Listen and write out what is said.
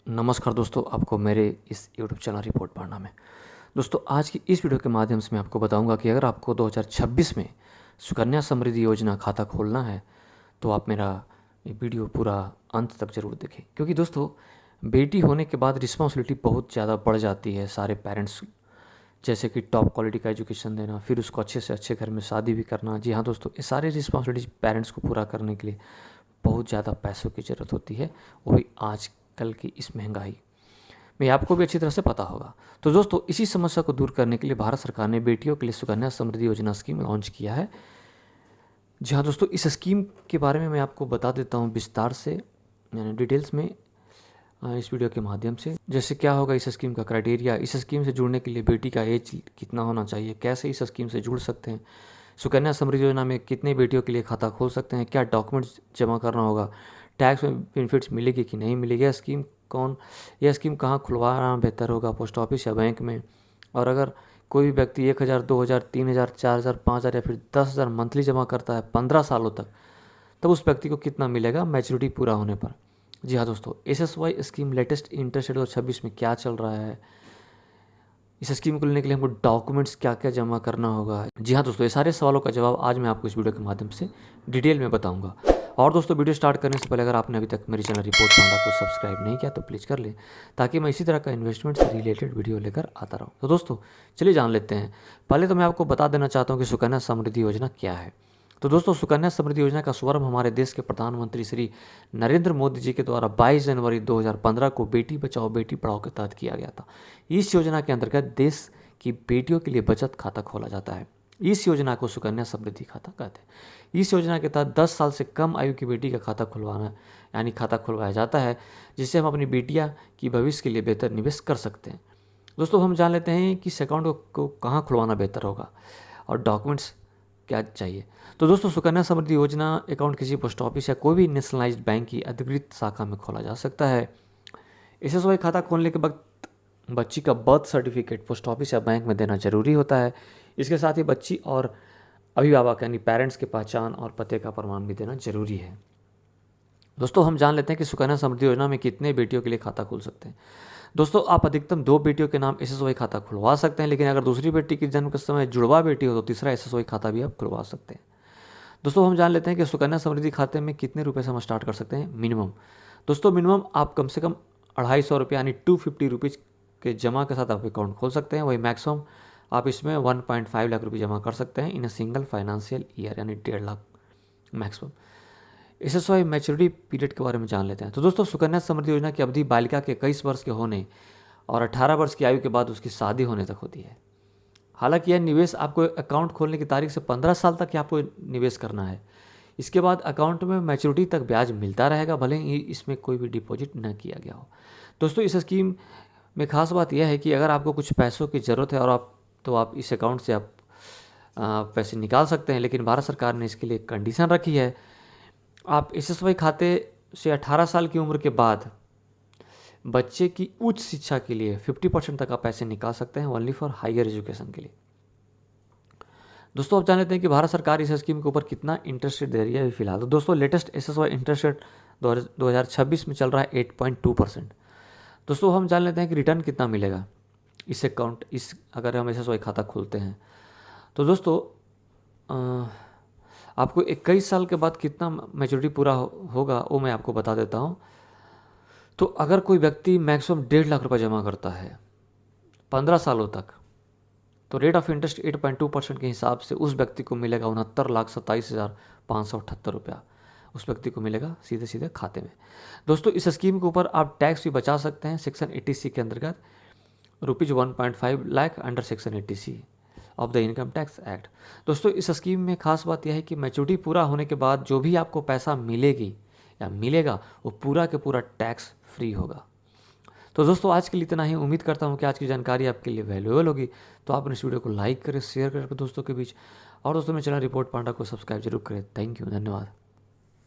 नमस्कार दोस्तों, आपको मेरे इस यूट्यूब चैनल रिपोर्ट पढ़ना में। दोस्तों, आज की इस वीडियो के माध्यम से मैं आपको बताऊंगा कि अगर आपको 2026 में सुकन्या समृद्धि योजना खाता खोलना है तो आप मेरा ये वीडियो पूरा अंत तक ज़रूर देखें, क्योंकि दोस्तों बेटी होने के बाद रिस्पॉन्सिबिलिटी बहुत ज़्यादा बढ़ जाती है सारे पेरेंट्स, जैसे कि टॉप क्वालिटी का एजुकेशन देना, फिर उसको अच्छे से अच्छे घर में शादी भी करना। जी हाँ दोस्तों, ये सारे रिस्पॉन्सिबिलिटी पेरेंट्स को पूरा करने के लिए बहुत ज़्यादा पैसों की ज़रूरत होती है, वो भी आज कल की इस महंगाई में आपको भी अच्छी तरह से पता होगा। तो दोस्तों, इसी समस्या को दूर करने के लिए भारत सरकार ने बेटियों के लिए सुकन्या समृद्धि योजना स्कीम लॉन्च किया है। जी हाँ दोस्तों, इस स्कीम के बारे में मैं आपको बता देता हूँ विस्तार से, यानी डिटेल्स में इस वीडियो के माध्यम से। जैसे क्या होगा इस स्कीम का क्राइटेरिया, इस स्कीम से जुड़ने के लिए बेटी का एज कितना होना चाहिए, कैसे इस स्कीम से जुड़ सकते हैं, सुकन्या समृद्धि योजना में कितने बेटियों के लिए खाता खोल सकते हैं, क्या डॉक्यूमेंट्स जमा करना होगा, टैक्स में बेनिफिट्स मिलेगी कि नहीं मिलेगी, यह स्कीम कहाँ खुलवाना बेहतर होगा, पोस्ट ऑफिस या बैंक में, और अगर कोई भी व्यक्ति 1,000, 2,000, 3,000, 4,000, 5,000 या फिर 10,000 मंथली जमा करता है 15 सालों तक, तब उस व्यक्ति को कितना मिलेगा मैच्योरिटी पूरा होने पर। जी हाँ दोस्तों, SSY scheme latest interest rate 2026 में क्या चल रहा है, इस स्कीम को लेने के लिए हमको डॉक्यूमेंट्स क्या क्या जमा करना होगा। जी हाँ दोस्तों, ये सारे सवालों का जवाब आज मैं आपको इस वीडियो के माध्यम से डिटेल में बताऊंगा। और दोस्तों, वीडियो स्टार्ट करने से पहले अगर आपने अभी तक मेरी चैनल रिपोर्ट पांडा को सब्सक्राइब नहीं किया तो प्लीज़ कर लें, ताकि मैं इसी तरह का इन्वेस्टमेंट से रिलेटेड वीडियो लेकर आता रहूँ। तो दोस्तों चलिए जान लेते हैं। पहले तो मैं आपको बता देना चाहता हूँ कि सुकन्या समृद्धि योजना क्या है। तो दोस्तों, सुकन्या समृद्धि योजना का शुभारंभ हमारे देश के प्रधानमंत्री श्री नरेंद्र मोदी जी के द्वारा 22 जनवरी 2015 को बेटी बचाओ बेटी पढ़ाओ के तहत किया गया था। इस योजना के अंतर्गत देश की बेटियों के लिए बचत खाता खोला जाता है। इस योजना को सुकन्या समृद्धि खाता कहते हैं। इस योजना के तहत 10 साल से कम आयु की बेटी का खाता खुलवाना यानी खाता खुलवाया जाता है, जिससे हम अपनी बेटियां की भविष्य के लिए बेहतर निवेश कर सकते हैं। दोस्तों, हम जान लेते हैं कि इस अकाउंट को कहाँ खुलवाना बेहतर होगा और डॉक्यूमेंट्स क्या चाहिए। तो दोस्तों, सुकन्या समृद्धि योजना अकाउंट किसी पोस्ट ऑफिस या कोई भी नेशनलाइज्ड बैंक की अधिकृत शाखा में खोला जा सकता है। SSY खाता खोलने के वक्त बच्ची का बर्थ सर्टिफिकेट पोस्ट ऑफिस या बैंक में देना जरूरी होता है। इसके साथ ही बच्ची और अभिभावक यानी पेरेंट्स की पहचान और पते का प्रमाण भी देना जरूरी है। दोस्तों, हम जान लेते हैं कि सुकन्या समृद्धि योजना में कितने बेटियों के लिए खाता खोल सकते हैं। दोस्तों, आप अधिकतम 2 बेटियों के नाम SSY खाता खुलवा सकते हैं, लेकिन अगर दूसरी बेटी की जन्म के समय जुड़वा बेटी हो तो तीसरा SSY खाता भी आप खुलवा सकते हैं। दोस्तों, हम जान लेते हैं कि सुकन्या समृद्धि खाते में कितने रुपए से हम स्टार्ट कर सकते हैं। मिनिमम दोस्तों, मिनिमम आप कम से कम 250 रुपये यानी 250 रुपीज़ के जमा के साथ आप अकाउंट खोल सकते हैं। वही मैक्सिमम आप इसमें 1.5 लाख रुपये जमा कर सकते हैं इन अ सिंगल फाइनेंशियल ईयर, यानी 1.5 lakh maximum. SSY maturity period के बारे में जान लेते हैं। तो दोस्तों, सुकन्या समृद्धि योजना की अवधि बालिका के 21 वर्ष के होने और 18 वर्ष की आयु के बाद उसकी शादी होने तक होती है। हालांकि यह निवेश आपको अकाउंट खोलने की तारीख से 15 साल तक आपको निवेश करना है। इसके बाद अकाउंट में मैच्योरिटी तक ब्याज मिलता रहेगा, भले ही इसमें कोई भी डिपॉजिट न किया गया हो। दोस्तों, इस स्कीम में खास बात यह है कि अगर आपको कुछ पैसों की ज़रूरत है और आप इस अकाउंट से आप पैसे निकाल सकते हैं, लेकिन भारत सरकार ने इसके लिए कंडीशन रखी है। आप SSY खाते से 18 साल की उम्र के बाद बच्चे की उच्च शिक्षा के लिए 50% तक आप पैसे निकाल सकते हैं, ओनली फॉर हायर एजुकेशन के लिए। दोस्तों, आप जान लेते हैं कि भारत सरकार इस स्कीम के ऊपर कितना इंटरेस्ट रेट दे रही है अभी फिलहाल। तो दोस्तों, लेटेस्ट SSY इंटरेस्ट रेट 2026 में चल रहा है 8.2%। दोस्तों, हम जान लेते हैं कि रिटर्न कितना मिलेगा अगर हम SSY खाता खोलते हैं। तो दोस्तों, आपको 21 साल के बाद कितना मैच्योरिटी पूरा होगा वो मैं आपको बता देता हूँ। तो अगर कोई व्यक्ति मैक्सिमम 1.5 लाख रुपये जमा करता है 15 सालों तक, तो रेट ऑफ इंटरेस्ट 8.2% के हिसाब से उस व्यक्ति को मिलेगा 69,27,578 रुपया उस व्यक्ति को मिलेगा सीधे सीधे खाते में। दोस्तों, इस स्कीम के ऊपर आप टैक्स भी बचा सकते हैं सेक्शन 80C के अंतर्गत, ₹1.5 lakh under section 80C of the income tax act. दोस्तों, इस स्कीम में खास बात यह है कि मैच्योरिटी पूरा होने के बाद जो भी आपको पैसा मिलेगा वो पूरा के पूरा टैक्स फ्री होगा। तो दोस्तों, आज के लिए इतना ही। उम्मीद करता हूँ कि आज की जानकारी आपके लिए वैल्यूएबल होगी। तो आप इस वीडियो को लाइक करें, शेयर करें दोस्तों के बीच, और दोस्तों मेरे चैनल रिपोर्ट पांडा को सब्सक्राइब जरूर करें। थैंक यू, धन्यवाद।